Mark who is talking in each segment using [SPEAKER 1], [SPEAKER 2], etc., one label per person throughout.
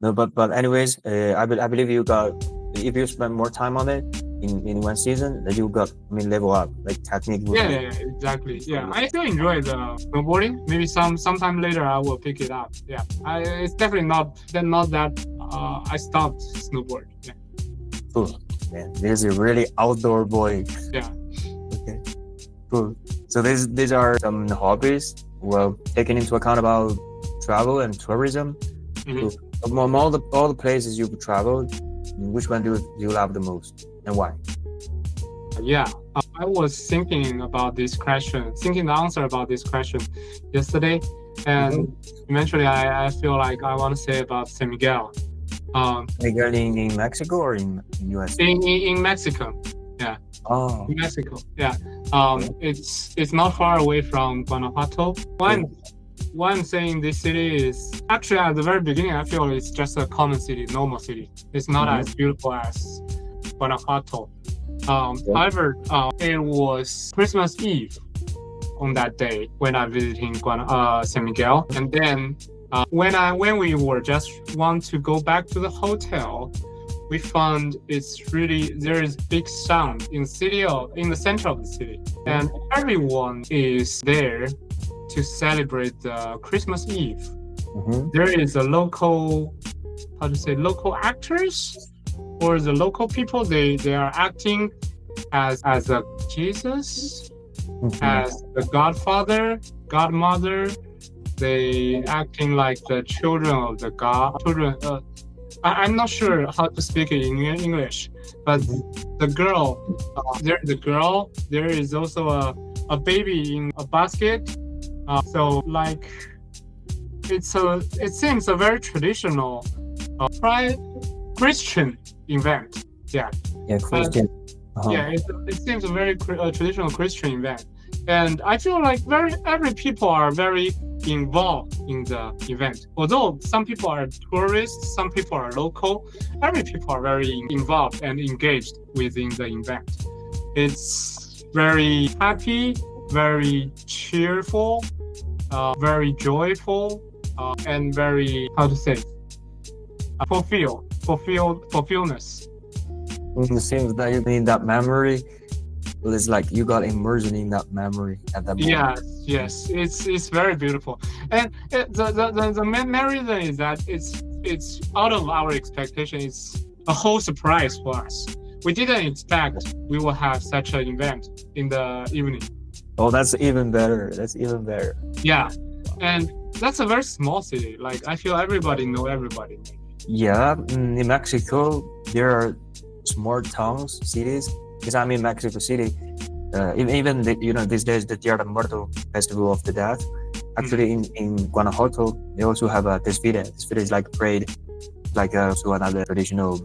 [SPEAKER 1] No, but anyways, I believe you got, if you spend more time on it in one season, that you got, I mean, level up, like technique.
[SPEAKER 2] Yeah, exactly. Yeah, I still enjoy the snowboarding. Maybe sometime later I will pick it up. Yeah, it's definitely not that I stopped snowboard. Yeah.
[SPEAKER 1] Cool. Man, this is a really outdoor boy.
[SPEAKER 2] Yeah.
[SPEAKER 1] Okay. Cool. So these are some hobbies. Well, taking into account about travel and tourism.
[SPEAKER 2] Mm-hmm.
[SPEAKER 1] So, among all the places you've traveled, which one do you love the most, and why?
[SPEAKER 2] Yeah, I was thinking about this question, thinking the answer about this question yesterday, and eventually I feel like I want to say about San Miguel.
[SPEAKER 1] Miguel in Mexico or in US?
[SPEAKER 2] In Mexico, yeah.
[SPEAKER 1] Oh.
[SPEAKER 2] In Mexico, yeah. It's not far away from Guanajuato. Why I'm saying this city is actually at the very beginning, I feel it's just a common city, normal city. It's not as beautiful as Guanajuato. However, it was Christmas Eve on that day when I visited San Miguel, and then when we were just want to go back to the hotel, we found there is big sound in the center of the city, and everyone is there to celebrate the Christmas Eve. There is a local actors or the local people. They are acting as a Jesus, as the Godfather, Godmother. They acting like the children of the God. I'm not sure how to speak it in English, but the girl. There is also a baby in a basket. So like it seems a very traditional Christian event. Yeah.
[SPEAKER 1] Yeah, Christian.
[SPEAKER 2] Yeah, it seems a very traditional Christian event, and I feel like every people are very involved in the event. Although some people are tourists, some people are local, every people are very involved and engaged within the event. It's very happy, very cheerful, very joyful, and very, how to say, fulfillness.
[SPEAKER 1] It seems that you need that memory. Well, it's like you got immersed in that memory at that moment.
[SPEAKER 2] Yes, it's very beautiful, and the main reason is that it's out of our expectation. It's a whole surprise for us. We didn't expect we will have such an event in the evening.
[SPEAKER 1] Oh, that's even better.
[SPEAKER 2] Yeah, and that's a very small city. Like I feel everybody know everybody.
[SPEAKER 1] Yeah, in Mexico there are small towns, cities. Because I'm in Mexico City, even these days the Dia de Muertos festival of the dead. Actually, in Guanajuato they also have a desfile. Desfile is like a parade, like so another traditional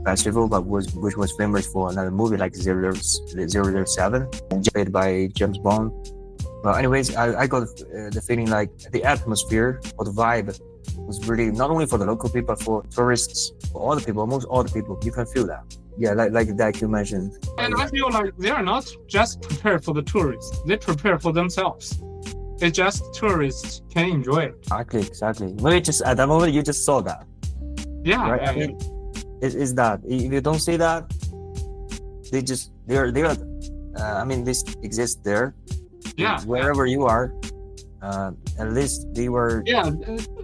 [SPEAKER 1] festival, but which was famous for another movie like 007, played by James Bond. Well, anyways, I got the feeling like the atmosphere or the vibe was really not only for the local people, but for tourists, for all the people, almost all the people. You can feel that. Yeah, like that you mentioned.
[SPEAKER 2] And I feel like they are not just prepared for the tourists; they prepare for themselves. It's just tourists can enjoy it.
[SPEAKER 1] Exactly. Maybe just at that moment you just saw that.
[SPEAKER 2] Yeah.
[SPEAKER 1] Right? I mean, is that if you don't see that, they're I mean, this exists there.
[SPEAKER 2] Yeah.
[SPEAKER 1] Wherever you are, at least they were.
[SPEAKER 2] Yeah,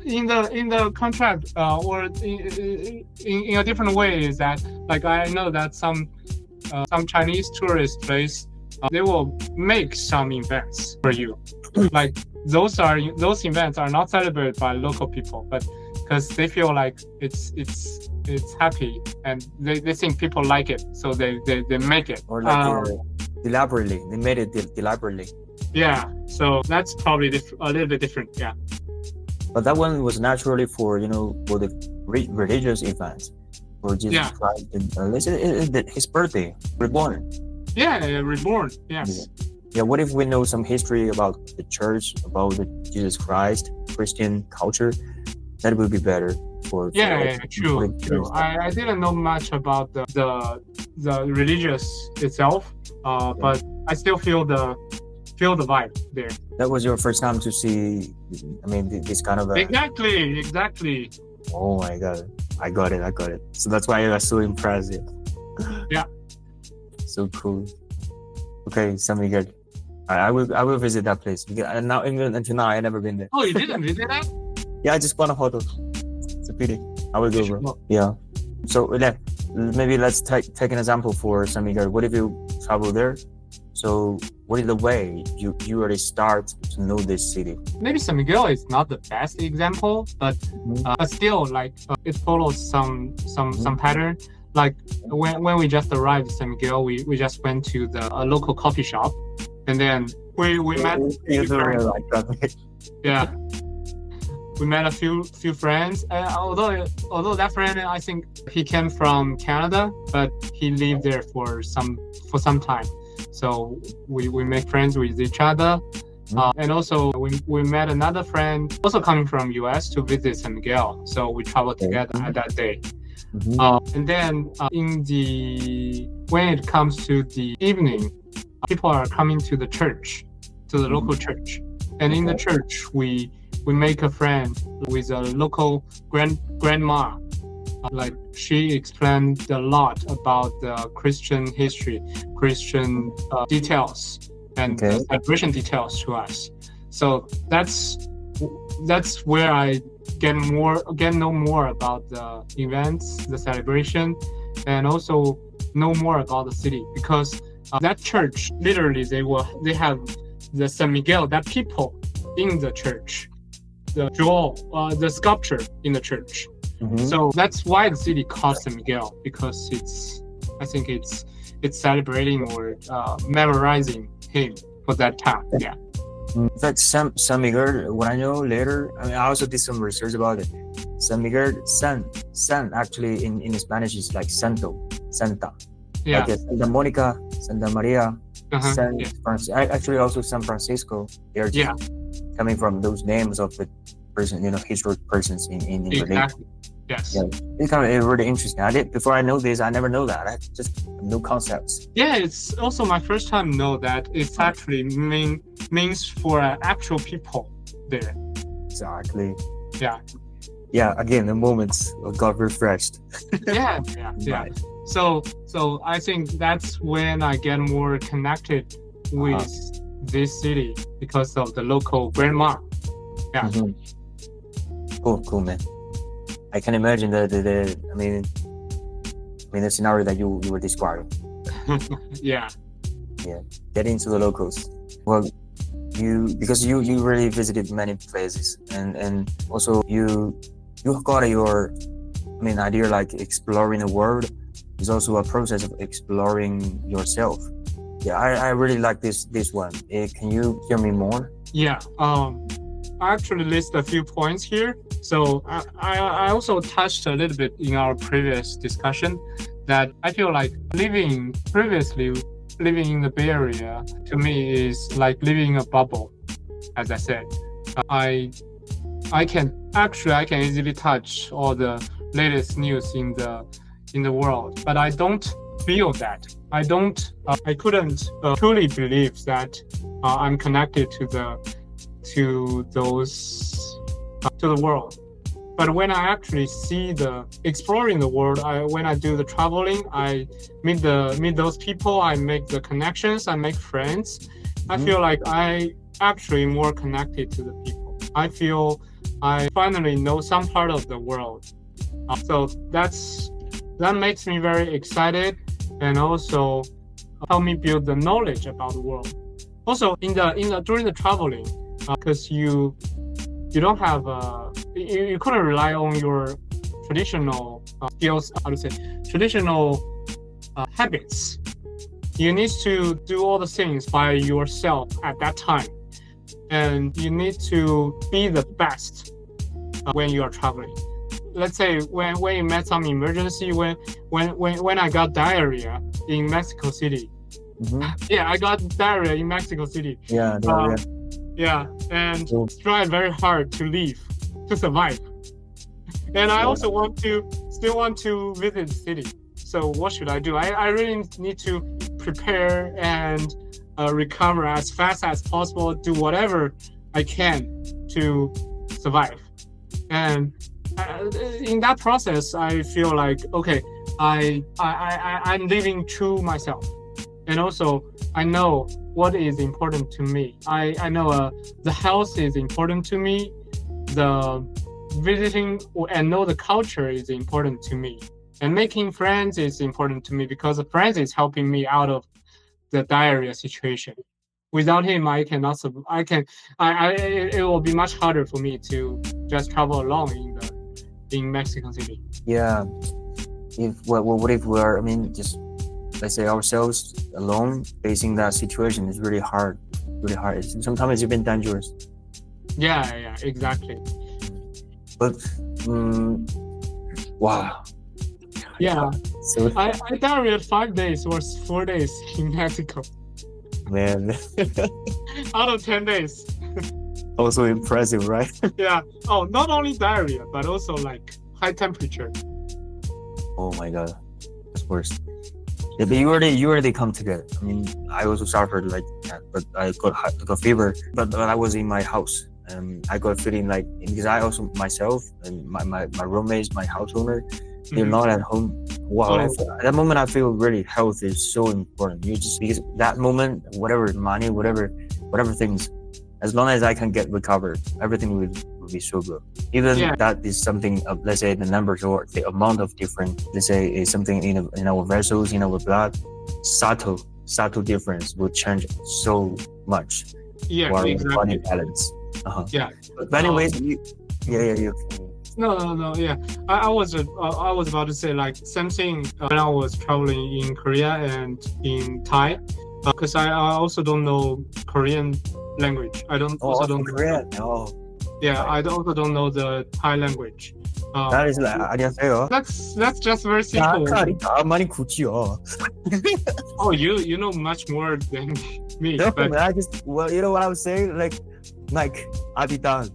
[SPEAKER 2] in the contract or in a different way is that, like, I know that some Chinese tourist place they will make some events for you. Like those events are not celebrated by local people, but because they feel like it's happy and they think people like it, so they make it.
[SPEAKER 1] Or like deliberately, they made it deliberately.
[SPEAKER 2] Yeah, so that's probably a little bit different. Yeah.
[SPEAKER 1] But that one was naturally for the religious events, for Jesus Christ. His birthday, reborn.
[SPEAKER 2] Yeah, reborn. Yes.
[SPEAKER 1] Yeah. What if we know some history about the church, about the Jesus Christ, Christian culture? That would be better for.
[SPEAKER 2] True. I didn't know much about the religious itself, but I still feel the vibe there.
[SPEAKER 1] That was your first time to see, I mean, this kind of
[SPEAKER 2] Exactly.
[SPEAKER 1] Oh my God. I got it. So that's why it was so impressive.
[SPEAKER 2] Yeah.
[SPEAKER 1] So cool. Okay, San Miguel. I will visit that place. Because now, even until now, I never been there.
[SPEAKER 2] Oh, you didn't visit that?
[SPEAKER 1] Yeah, I just want a photo. It's a pity. I will go, bro.
[SPEAKER 2] Well,
[SPEAKER 1] Yeah. So maybe let's take an example for San Miguel. What if you travel there? So what is the way you already start to know this city?
[SPEAKER 2] maybe San Miguel is not the best example, but still, like it follows some pattern. Like when we just arrived in San Miguel, we just went to the local coffee shop, and then we met. Yeah, we met a few friends. Although that friend, I think he came from Canada, but he lived there for some time. So we make friends with each other. And also we met another friend also coming from US to visit San Miguel. So we traveled together at that day. And then when it comes to the evening, people are coming to the church, to the local church. And in the church, we make a friend with a local grandma. Like she explained a lot about the Christian history, Christian details, and celebration details to us. So that's where I get know more about the events, the celebration, and also know more about the city, because that church literally they have the San Miguel, that people in the church, the sculpture in the church. So that's why the city called San Miguel, because I think it's celebrating or memorizing him for that time. Yeah.
[SPEAKER 1] In fact, San Miguel, what I know later, I also did some research about it. San Miguel, San actually in Spanish is like Santa.
[SPEAKER 2] Yeah.
[SPEAKER 1] Like Santa Monica, Santa Maria, actually also San Francisco. They're just coming from those names of the person, historic persons in
[SPEAKER 2] Exactly. Yes.
[SPEAKER 1] Yeah, it's kind of really interesting. Before I know this, I never know that. I just no concepts.
[SPEAKER 2] Yeah, it's also my first time know that it's actually means for actual people there.
[SPEAKER 1] Exactly.
[SPEAKER 2] Yeah.
[SPEAKER 1] Yeah. Again, the moments got refreshed.
[SPEAKER 2] Yeah. So I think that's when I get more connected with this city because of the local grandma. Yeah.
[SPEAKER 1] Cool, man. I can imagine the scenario that you were describing.
[SPEAKER 2] Yeah.
[SPEAKER 1] Getting to the locals. Well, because you really visited many places, and also you got your idea, like exploring the world is also a process of exploring yourself. Yeah, I really like this one. Can you hear me more?
[SPEAKER 2] Yeah. I actually list a few points here. So I also touched a little bit in our previous discussion that I feel like living in the Bay Area to me is like living in a bubble. As I said, I can easily touch all the latest news in the world, but I don't feel that. I couldn't truly believe that I'm connected to the world. But when I actually see exploring the world, when I do the traveling, I meet those people, I make the connections, I make friends. I feel like I actually more connected to the people. I feel I finally know some part of the world. So that makes me very excited, and also help me build the knowledge about the world. Also during the traveling, because you don't have you couldn't rely on your traditional skills, traditional habits. You need to do all the things by yourself at that time, and you need to be the best when you are traveling. Let's say when you met some emergency, when I got diarrhea in Mexico City. Yeah, I got diarrhea in Mexico City.
[SPEAKER 1] Yeah.
[SPEAKER 2] Yeah, and tried very hard to survive. And I also still want to visit the city. So what should I do? I really need to prepare and recover as fast as possible, do whatever I can to survive. And in that process, I feel like, okay, I'm living true myself. And also, I know what is important to me. I know the health is important to me. The visiting and know the culture is important to me. And making friends is important to me because the friends is helping me out of the diarrhea situation. Without him, I cannot. It will be much harder for me to just travel alone in Mexico City.
[SPEAKER 1] Yeah. What if we're, I mean, just let's say ourselves alone facing that situation is really hard. Sometimes it's even dangerous.
[SPEAKER 2] Yeah, exactly.
[SPEAKER 1] But wow.
[SPEAKER 2] Yeah.
[SPEAKER 1] So
[SPEAKER 2] I diarrhea 5 days or 4 days in Mexico.
[SPEAKER 1] man,
[SPEAKER 2] Out of 10 days.
[SPEAKER 1] also impressive, right?
[SPEAKER 2] Yeah. Oh, not only diarrhea, but also like high temperature.
[SPEAKER 1] Oh my god, that's worse. Yeah, but you already come together. I mean, I also suffered like that, but I got fever. But I was in my house, and I got feeling like, because I also myself and my roommates, my house owner, they're not at home. Wow, at that moment I feel really health is so important. You just, because that moment, whatever money, whatever things, as long as I can get recovered, everything will be so good. Even that is something of, let's say, the numbers or the amount of different, let's say, is something in our vessels, in our blood, subtle difference will change so much.
[SPEAKER 2] Yeah,
[SPEAKER 1] our
[SPEAKER 2] exactly.
[SPEAKER 1] body balance.
[SPEAKER 2] Yeah.
[SPEAKER 1] But anyways, you.
[SPEAKER 2] No. Yeah, I was about to say like same thing when I was traveling in Korea and in Thai, because I also don't know Korean language. I don't know
[SPEAKER 1] Korean. Oh.
[SPEAKER 2] Yeah, I also don't know the Thai language.
[SPEAKER 1] That is like 안녕하세요.
[SPEAKER 2] That's just very simple.
[SPEAKER 1] 많이 굳지요.
[SPEAKER 2] Oh, you know much more than me.
[SPEAKER 1] No,
[SPEAKER 2] but
[SPEAKER 1] I just, well, you know what I was saying, like 아비단.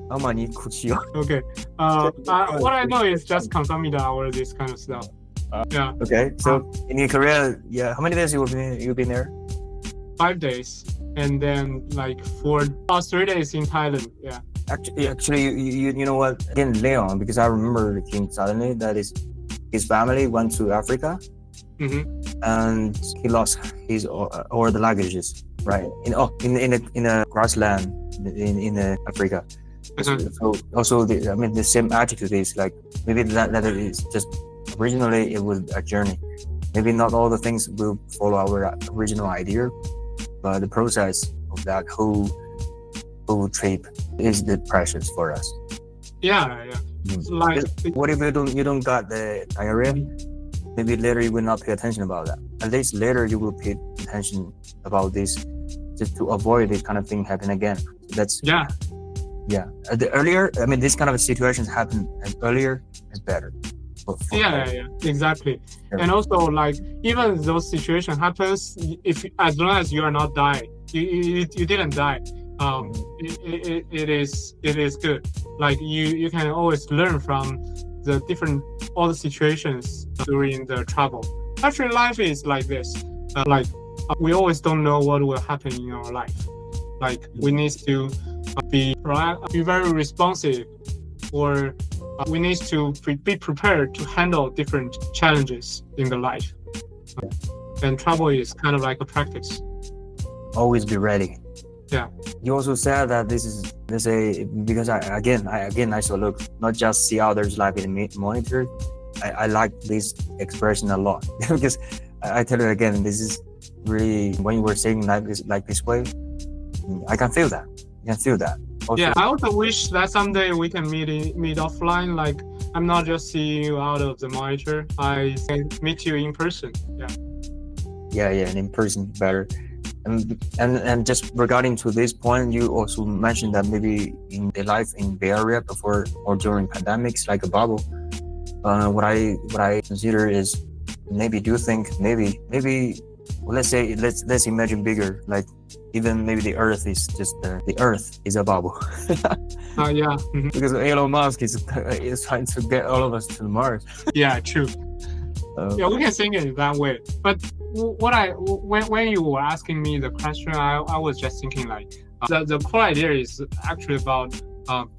[SPEAKER 1] 많이 굳지요.
[SPEAKER 2] Okay. What I know is just 감사합니다 or this kind of stuff. Yeah.
[SPEAKER 1] Okay. So in Korea, yeah, how many days you've been there?
[SPEAKER 2] 5 days, and then like 3 days in Thailand. Yeah.
[SPEAKER 1] Actually, you know what? Again, Leon, because I remember him suddenly that his family went to Africa, and he lost his all the luggages, right? In a grassland in Africa. So also the same attitude is like, maybe that is just originally it was a journey. Maybe not all the things will follow our original idea, but the process of that whole trip is the precious for us.
[SPEAKER 2] Yeah. Like,
[SPEAKER 1] what if you don't got the diarrhea? Maybe later you will not pay attention about that. At least later you will pay attention about this, just to avoid this kind of thing happen again. That's the earlier, I mean, this kind of situations happen as earlier as better.
[SPEAKER 2] Yeah, exactly. Yeah. And also, like, even those situations happens, as long as you are not dying, you didn't die. It is good. Like you can always learn from all the situations during the travel. Actually, life is like this. We always don't know what will happen in our life. Like, we need to be very responsive, or we need to be prepared to handle different challenges in the life. And travel is kind of like a practice.
[SPEAKER 1] Always be ready.
[SPEAKER 2] Yeah.
[SPEAKER 1] You also said that this is, let's say, because I saw, look, not just see others' life in the monitor. I like this expression a lot because I tell you again, this is really, when you were saying like this way, I can feel that. Also,
[SPEAKER 2] yeah, I also wish that someday we can meet offline. Like, I'm not just seeing you out of the monitor. I can meet you in person. Yeah,
[SPEAKER 1] and in person better. And just regarding to this point, you also mentioned that maybe in the life in Bay Area before or during pandemics, like a bubble. What I consider is, maybe do you think maybe well, let's imagine bigger, like even maybe the Earth is just the Earth is a bubble.
[SPEAKER 2] Yeah.
[SPEAKER 1] Because Elon Musk is trying to get all of us to Mars.
[SPEAKER 2] Yeah, true. Yeah, we can think it that way. But when you were asking me the question, I was just thinking like the core idea is actually about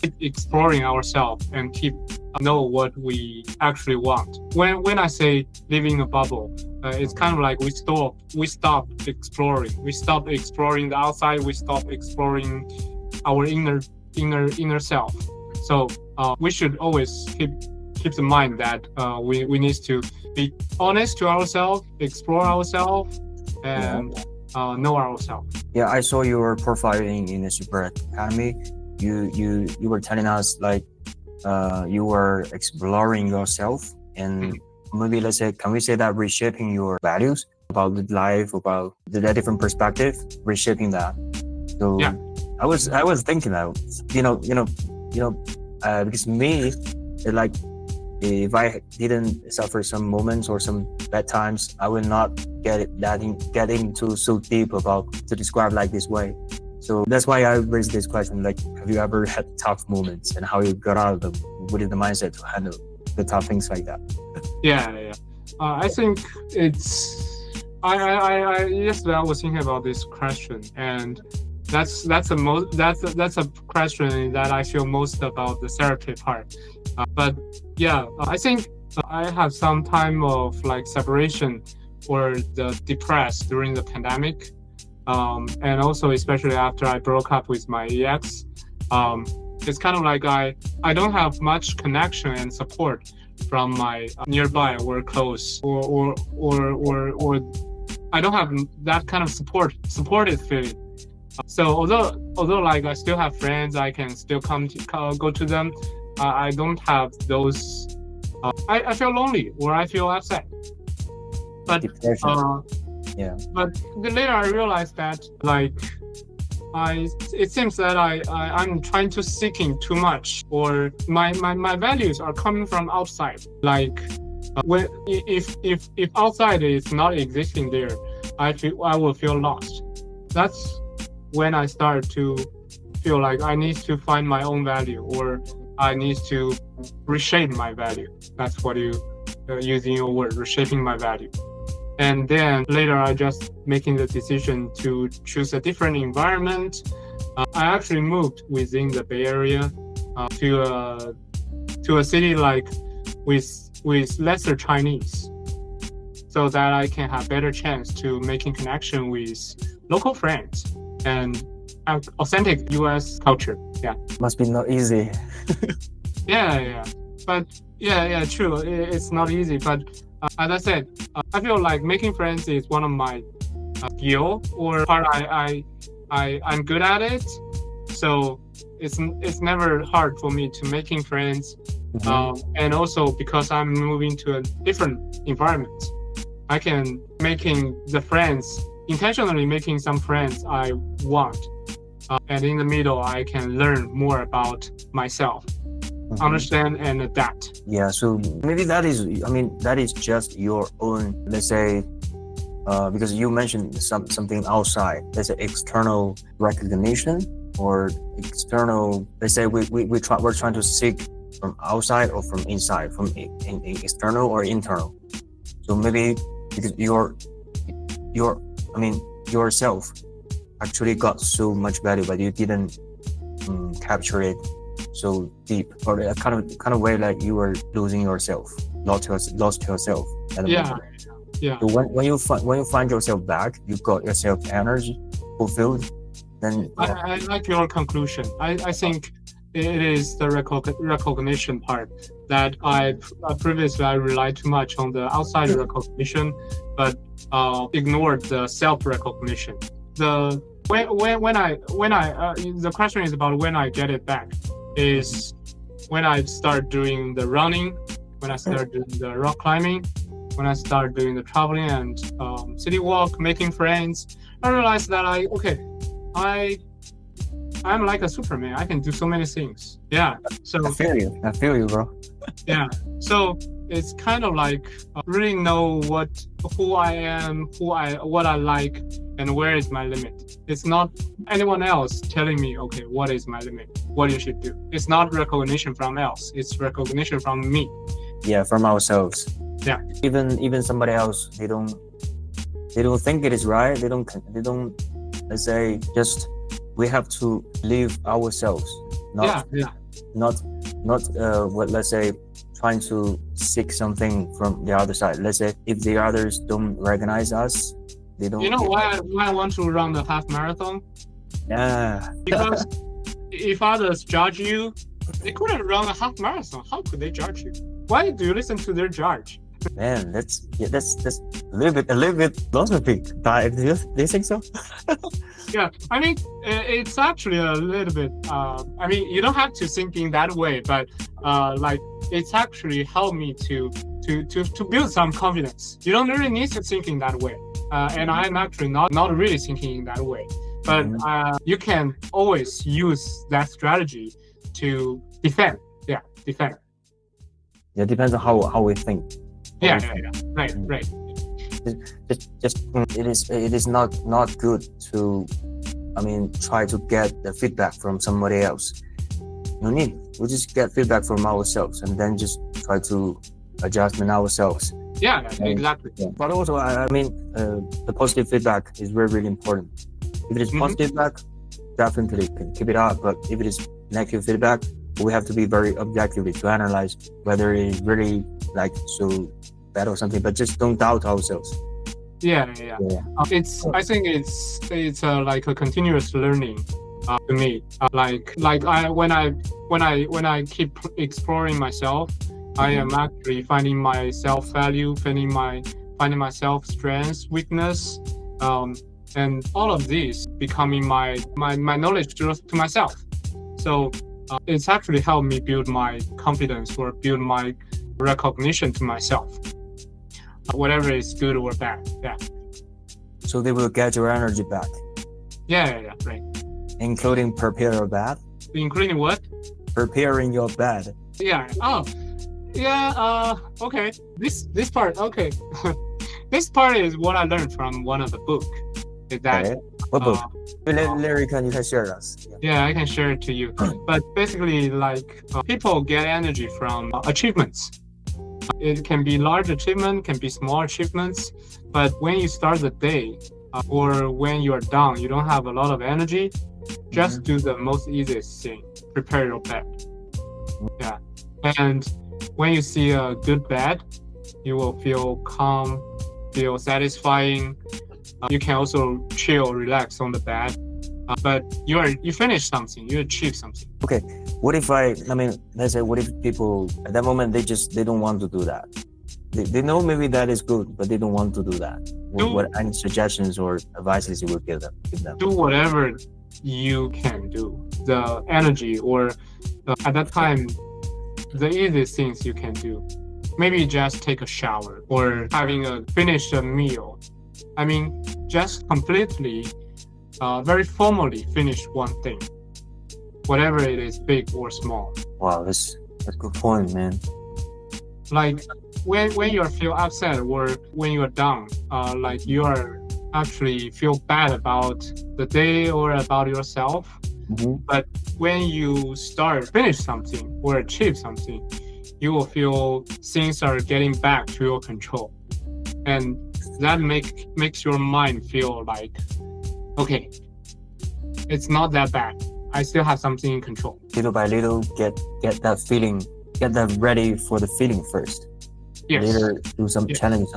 [SPEAKER 2] keep exploring ourselves and keep know what we actually want. When I say living in a bubble, it's kind of like we stop exploring. We stop exploring the outside. We stop exploring our inner self. So we should always keep in mind that we need to be honest to ourselves, explore ourselves, and know ourselves.
[SPEAKER 1] Yeah, I saw your profile in the Super Academy. You were telling us like you were exploring yourself, and maybe let's say, can we say that reshaping your values about the life, about the different perspective, reshaping that. So
[SPEAKER 2] yeah.
[SPEAKER 1] I was thinking that because me, like, if I didn't suffer some moments or some bad times, I will not get into so deep about to describe like this way. So that's why I raised this question, like, have you ever had tough moments and how you got out of them? What is the mindset to handle the tough things like that?
[SPEAKER 2] Yeah. I think it's I yesterday I was thinking about this question, and that's a question that I feel most about the therapy part. But yeah, I think I have some time of like separation or the depressed during the pandemic, and also especially after I broke up with my ex. It's kind of like I don't have much connection and support from my nearby or close or I don't have that kind of supported feeling. So although like I still have friends, I can still go to them. I don't have those. I feel lonely or I feel upset. But But later I realized that like it seems that I'm trying to seeking too much, or my values are coming from outside. Like if outside is not existing there, I will feel lost. That's when I start to feel like I need to find my own value, or I need to reshape my value. That's what you using your word, reshaping my value. And then later I just making the decision to choose a different environment. I actually moved within the Bay Area to a city like with lesser Chinese, so that I can have better chance to making connection with local friends and authentic US culture. Yeah.
[SPEAKER 1] Must be not easy.
[SPEAKER 2] Yeah. But yeah, true. It's not easy, but as I said, I feel like making friends is one of my skill or part I'm good at it. So it's never hard for me to making friends. And also because I'm moving to a different environment, I can intentionally making some friends I want. And in the middle, I can learn more about myself. Understand and adapt.
[SPEAKER 1] Yeah, so maybe that is just your own, let's say, because you mentioned something outside, let's say external recognition or external, let's say we're trying to seek from outside or from inside, from external or internal. So maybe because yourself actually got so much value, but you didn't capture it so deep, or a kind of way like you were losing yourself, lost yourself at the moment.
[SPEAKER 2] Yeah.
[SPEAKER 1] So when you find yourself back, you got yourself energy fulfilled. Then
[SPEAKER 2] I like your conclusion. I think it is the recognition part that I previously relied too much on the outside recognition, but ignored the self recognition. The question is about when I get it back. Is when I start doing the running, when I start doing the rock climbing, when I start doing the traveling and city walk, making friends. I realized that I'm like a Superman. I can do so many things. Yeah. So
[SPEAKER 1] I feel you, bro.
[SPEAKER 2] Yeah. So it's kind of like really know who I am, what I like, and where is my limit. It's not anyone else telling me, okay, what is my limit, what you should do. It's not recognition from else. It's recognition from me.
[SPEAKER 1] Yeah, from ourselves.
[SPEAKER 2] Yeah.
[SPEAKER 1] Even somebody else, they don't think it is right. They don't. Let's say, just we have to live ourselves not what, let's say, trying to seek something from the other side. Let's say if the others don't recognize us, they don't.
[SPEAKER 2] You know why I want to run the half marathon?
[SPEAKER 1] Yeah.
[SPEAKER 2] Because if others judge you, they couldn't run a half marathon. How could they judge you? Why do you listen to their judge?
[SPEAKER 1] Man, that's a little bit philosophy. Do you think so?
[SPEAKER 2] Yeah, I mean, it's actually a little bit. I mean, you don't have to think in that way, but like it's actually helped me to build some confidence. You don't really need to think in that way, and I'm actually not really thinking in that way. But you can always use that strategy to defend. Yeah, defend.
[SPEAKER 1] Yeah, it depends on how we think.
[SPEAKER 2] Yeah. Right.
[SPEAKER 1] Just it is not good to, I mean, try to get the feedback from somebody else. No need. We just get feedback from ourselves and then just try to adjust ourselves.
[SPEAKER 2] Yeah, exactly.
[SPEAKER 1] Yeah. But also, I mean, the positive feedback is really important. If it is positive feedback, definitely can keep it up. But if it is negative feedback, we have to be very objective to analyze whether it is really like so bad or something. But just don't doubt ourselves.
[SPEAKER 2] Yeah. I think it's like a continuous learning to me. When I keep exploring myself, I am actually finding my self-value, finding my self-strength, weakness, and all of these becoming my knowledge to myself. So it's actually helped me build my confidence or build my recognition to myself, whatever is good or bad. Yeah.
[SPEAKER 1] So they will get your energy back.
[SPEAKER 2] Yeah, right.
[SPEAKER 1] Including prepare your bed.
[SPEAKER 2] Including what? Preparing
[SPEAKER 1] your bed.
[SPEAKER 2] Yeah. Oh, yeah. Okay. This part. Okay. This part is what I learned from one of the book. Is that?
[SPEAKER 1] Okay. What book? Larry, you can share us.
[SPEAKER 2] Yeah, I can share it to you. But basically, like people get energy from achievements. It can be large achievement, can be small achievements. But when you start the day or when you're down, you don't have a lot of energy, just do the most easiest thing. Prepare your bed. Yeah. And when you see a good bed, you will feel calm, feel satisfying. You can also chill, relax on the bed. But you finish something, you achieve something.
[SPEAKER 1] Okay. What if let's say, what if people at that moment they don't want to do that? They know maybe that is good, but they don't want to do that. What any suggestions or advices you would give them?
[SPEAKER 2] Do whatever you can do. The energy or at that time, the easiest things you can do. Maybe just take a shower or finish a meal. I mean, just completely, very formally finish one thing. Whatever it is, big or small.
[SPEAKER 1] Wow, that's a good point, man.
[SPEAKER 2] Like when you feel upset or when you're down, like you are actually feel bad about the day or about yourself. But when you finish something or achieve something, you will feel things are getting back to your control, and that makes your mind feel like, okay, it's not that bad. I still have something in control.
[SPEAKER 1] Little by little, get that feeling, get that ready for the feeling first.
[SPEAKER 2] Yes.
[SPEAKER 1] Later, do some challenge,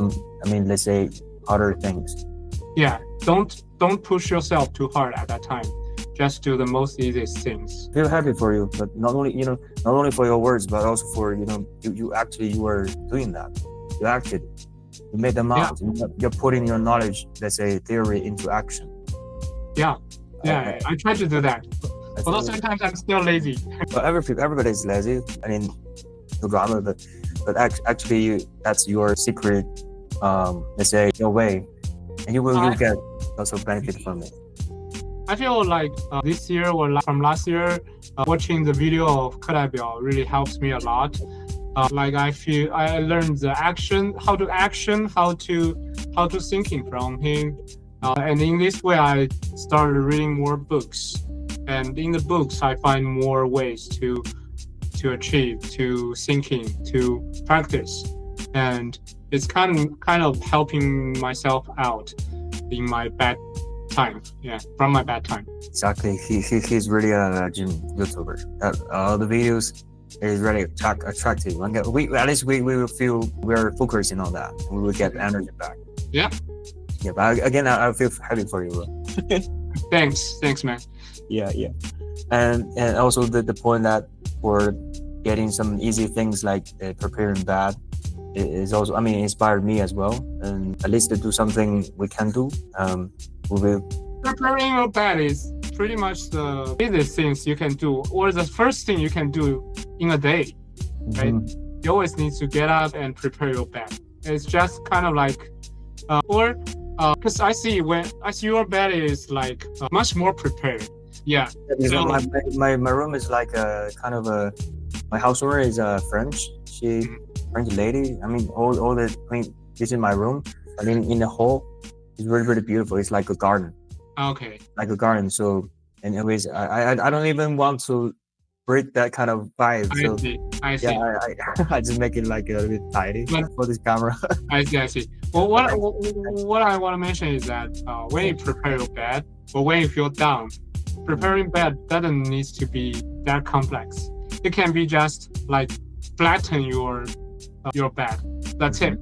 [SPEAKER 1] let's say harder things.
[SPEAKER 2] Yeah, don't push yourself too hard at that time. Just do the most easiest things.
[SPEAKER 1] Feel happy for you, but not only for your words, but also for you were doing that. You acted. You made them out. You're putting your knowledge, let's say, theory into action.
[SPEAKER 2] Yeah. I try to do that. Although sometimes I'm still lazy.
[SPEAKER 1] Well, everybody is lazy. I mean, no drama, but actually, that's your secret. Let's say your way, and you get also benefit from it.
[SPEAKER 2] I feel like this year or from last year, watching the video of 课代表 really helps me a lot. Like I feel I learned the action, how to thinking from him, and in this way I started reading more books, and in the books I find more ways to achieve, to thinking, to practice, and it's kind of helping myself out in my bad time. Yeah, from my bad time.
[SPEAKER 1] Exactly. He's really a gym YouTuber. All the videos is really attractive. And we at least we will feel we're focusing on that. We will get energy back.
[SPEAKER 2] Yeah.
[SPEAKER 1] Yeah, but again, I feel happy for you, bro.
[SPEAKER 2] Thanks, man.
[SPEAKER 1] Yeah. And also the point that for getting some easy things like preparing bad is also, I mean, inspired me as well. And at least to do something we can do. We will.
[SPEAKER 2] Preparing your bed is pretty much the easiest things you can do, or the first thing you can do in a day, right? You always need to get up and prepare your bed. It's just kind of like, because I see your bed is like much more prepared. Yeah.
[SPEAKER 1] So my room is like a kind of a, my house owner is French. French lady. I mean, all the, I mean, this is my room. I mean, in the hall, it's really, really beautiful. It's like a garden.
[SPEAKER 2] Okay.
[SPEAKER 1] Like a garden. So, anyways, I don't even want to break that kind of vibe.
[SPEAKER 2] I see.
[SPEAKER 1] Yeah, I just make it like a little bit tidy for this camera.
[SPEAKER 2] I see. Well, what I want to mention is that when you prepare your bed, or when you feel down, preparing bed doesn't need to be that complex. It can be just like flatten your bed. That's it.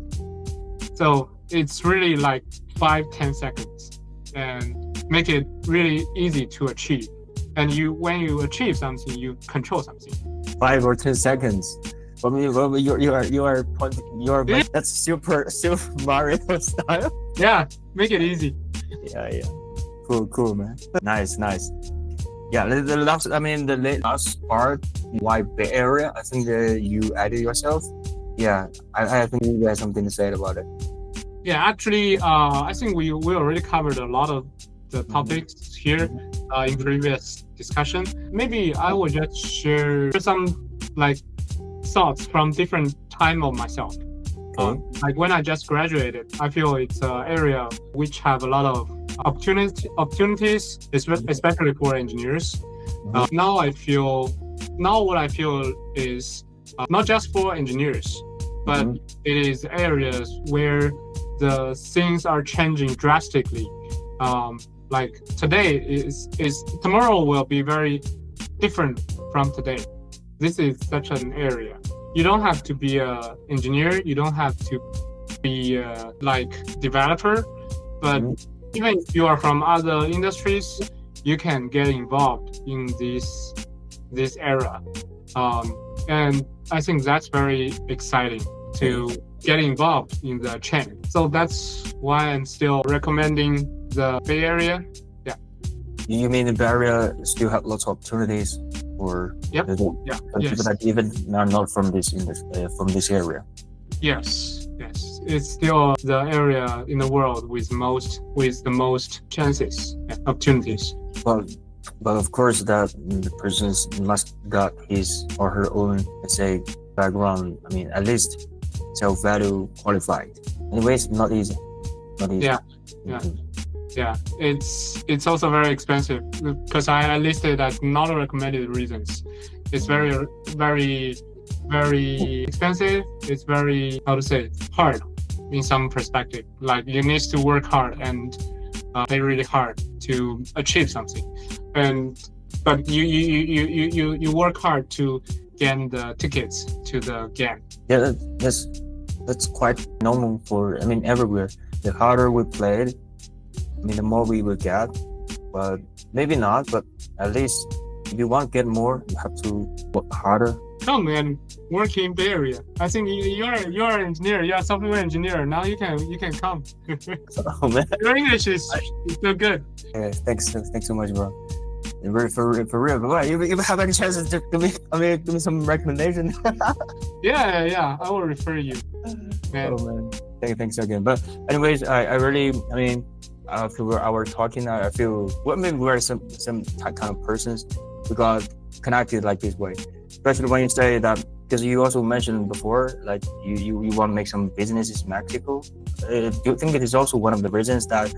[SPEAKER 2] So it's really like 5-10 seconds, and make it really easy to achieve. And when you achieve something, you control something.
[SPEAKER 1] 5 or 10 seconds. I mean, that's super Mario style.
[SPEAKER 2] Yeah, make it easy.
[SPEAKER 1] Yeah. Cool, man. Nice. Yeah, the last part, why Bay Area? I think you added yourself. Yeah, I think you have something to say about it.
[SPEAKER 2] Yeah, actually, I think we already covered a lot of the topics here in previous discussion. Maybe I will just share some like thoughts from different time of myself.
[SPEAKER 1] Okay.
[SPEAKER 2] Like when I just graduated, I feel it's an area which have a lot of opportunities, especially for engineers. Now what I feel is not just for engineers, but it is areas where the things are changing drastically. Like today tomorrow will be very different from today. This is such an area. You don't have to be an engineer. You don't have to be like developer, but even if you are from other industries, you can get involved in this era. And I think that's very exciting to get involved in the chain. So that's why I'm still recommending the Bay Area. Yeah.
[SPEAKER 1] You mean the Bay Area still have lots of opportunities, or
[SPEAKER 2] Yep.
[SPEAKER 1] people that even are not from this area?
[SPEAKER 2] Yes. It's still the area in the world with the most chances, opportunities.
[SPEAKER 1] But of course that the person must got his or her own, let's say, background. I mean, at least self-value qualified. Anyways, not easy.
[SPEAKER 2] Yeah, it's also very expensive because I listed as not recommended reasons. It's very expensive. It's very, how to say, hard in some perspective. Like you need to work hard and play really hard to achieve something, but you work hard to get the tickets to the game.
[SPEAKER 1] Yeah, that's quite normal for, I mean, everywhere. The harder we played, I mean, the more we will get. But maybe not, but at least if you want to get more, you have to work harder.
[SPEAKER 2] Come and work in Bay Area. I think you're an engineer. You're a software engineer. Now you can come.
[SPEAKER 1] Oh man,
[SPEAKER 2] Your English is so good.
[SPEAKER 1] Yeah, thanks so much, bro. For real. But you have any chances to give me some recommendation?
[SPEAKER 2] Yeah. I will refer you. Man.
[SPEAKER 1] Oh man, thanks again. But anyways, I really, I mean, after our talking, I feel, well, maybe we're some kind of persons we got connected like this way. Especially when you say that, because you also mentioned before, like you want to make some businesses in Mexico. Do you think it is also one of the reasons that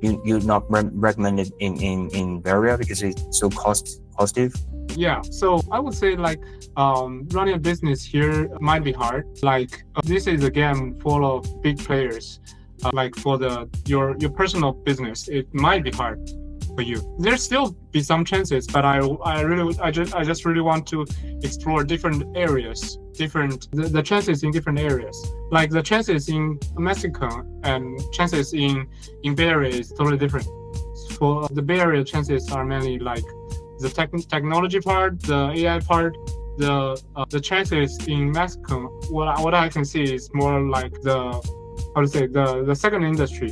[SPEAKER 1] you not recommend it in Bay Area because it's so costly?
[SPEAKER 2] Yeah, so I would say like running a business here might be hard. Like this is a game full of big players. like for your personal business, it might be hard for you. There still be some chances, but I just really want to explore different areas, the chances in different areas. Like the chances in Mexico and chances in Bay Area is totally different. For the Bay Area, chances are mainly like the technology part, the AI part. The chances in Mexico, what I can see is more like the second industry,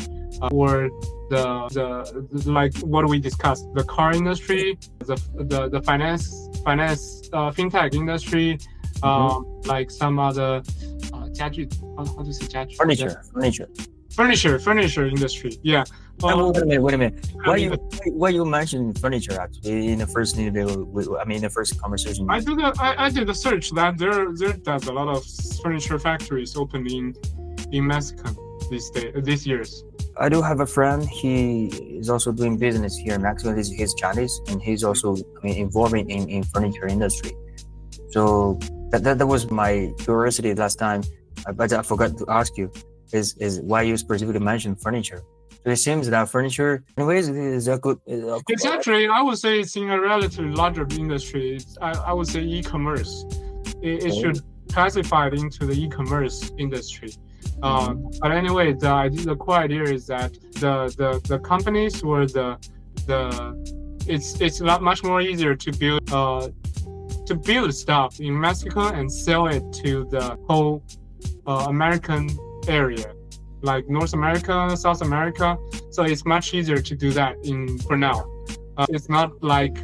[SPEAKER 2] or the like what we discussed, the car industry, the finance fintech industry, like some other 家具 how to say 家具 furniture industry. Yeah.
[SPEAKER 1] Wait a minute. Why you mentioned furniture actually in the first interview? In the first conversation.
[SPEAKER 2] I did the search that there's a lot of furniture factories opening in Mexico these years.
[SPEAKER 1] I do have a friend. He is also doing business here in Mexico. He's Chinese, and he's also involving in furniture industry. So that was my curiosity last time, but I forgot to ask you is why you specifically mentioned furniture. So it seems that furniture, anyways, is a good.
[SPEAKER 2] It's actually, I would say, it's in a relatively larger industry. I would say e-commerce. It should classify it into the e-commerce industry. But anyway, the core idea is that the companies or it's a lot much more easier to build stuff in Mexico and sell it to the whole American area, like North America, South America. So it's much easier to do that for now. It's not like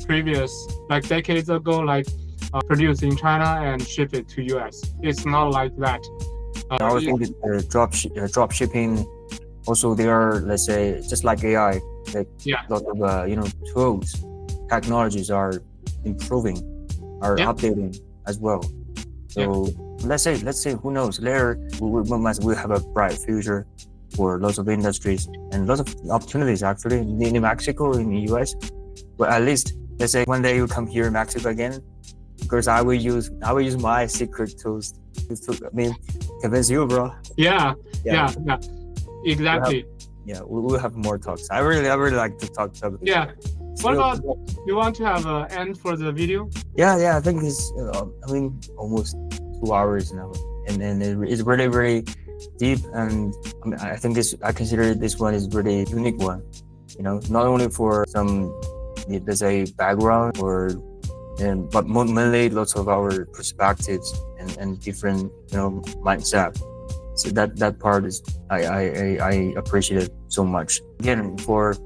[SPEAKER 2] previous, like decades ago, like produce in China and ship it to US. It's not like that.
[SPEAKER 1] I would think that drop shipping, also they are, let's say, just like AI, like a lot of tools, technologies are improving, are updating as well. So let's say who knows, later we have a bright future for lots of industries and lots of opportunities actually in Mexico, in the US. But at least let's say one day you come here in Mexico again, because I will use my secret tools to convince you, bro.
[SPEAKER 2] Yeah, exactly.
[SPEAKER 1] We'll have more talks. I really like to talk about this.
[SPEAKER 2] Yeah. What about, you want to have an end for the video?
[SPEAKER 1] Yeah, I think it's almost 2 hours now, and it's really, really deep, and I think I consider this one is really unique one, not only for some, let's say, background but mainly lots of our perspectives and different mindset. So that part is I appreciate it so much. Again, for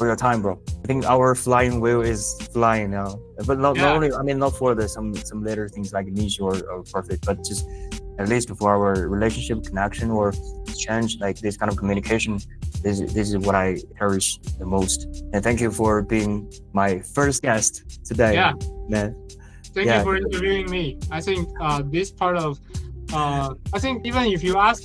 [SPEAKER 1] your time, bro. I think our flying wheel is flying now, but not only, not for some later things like niche or profit, but just at least for our relationship, connection, or exchange, like this kind of communication. This is what I cherish the most. And thank you for being my first guest today, man.
[SPEAKER 2] Thank you for interviewing me. I think this part of I think even if you ask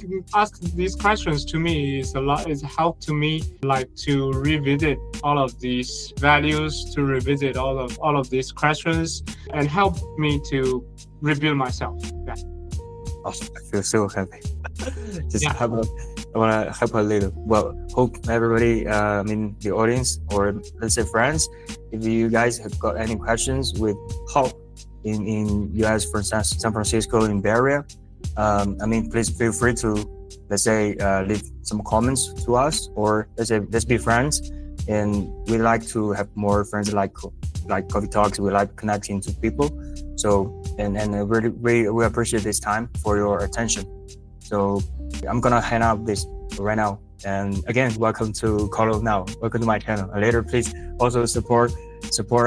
[SPEAKER 2] these questions to me, it's helped to me, like, to revisit all of these values, to revisit all of these questions, and help me to rebuild myself.
[SPEAKER 1] Awesome. I feel so happy. I want to help a little. Well, hope everybody, the audience, or let's say friends, if you guys have got any questions with help in US, for instance, San Francisco, in Bay Area, please feel free to, let's say, leave some comments to us, or let's be friends. And we like to have more friends like coffee talks. We like connecting to people. So, and we appreciate this time for your attention. So I'm gonna hang up this right now. And again, welcome to Carlo now. Welcome to my channel. And later, please also support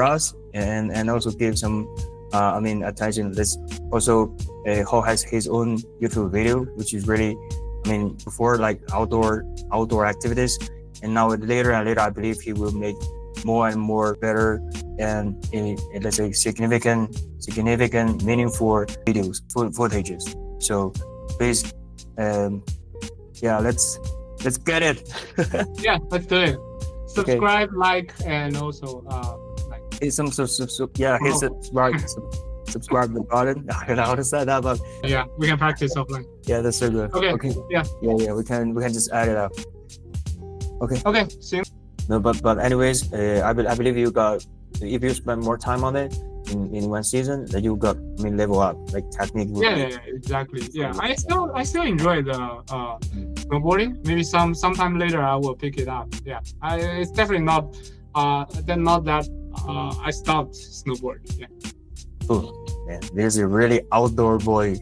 [SPEAKER 1] us and also give some attention. This also Ho has his own YouTube video, which is really, before, like outdoor activities, and now later and later, I believe he will make more and more better and let's say significant, meaningful videos, footages. So please, let's get it.
[SPEAKER 2] Yeah, let's do it. Subscribe, like, and also
[SPEAKER 1] hit some subscribe subscribe the button. I don't know how to say that, but
[SPEAKER 2] Yeah, we can practice offline.
[SPEAKER 1] yeah, that's so good.
[SPEAKER 2] Okay. Yeah.
[SPEAKER 1] Yeah. We can just add it up.
[SPEAKER 2] Okay. 行。
[SPEAKER 1] No, but anyways, I believe you got, if you spend more time on it in one season, that you got, I mean, level up, like technique.
[SPEAKER 2] Yeah, exactly. Yeah, I still enjoy the snowboarding. Maybe sometime later I will pick it up. Yeah, it's definitely not that I stopped snowboarding. Yeah.
[SPEAKER 1] Ooh, man, this is a really outdoor boy.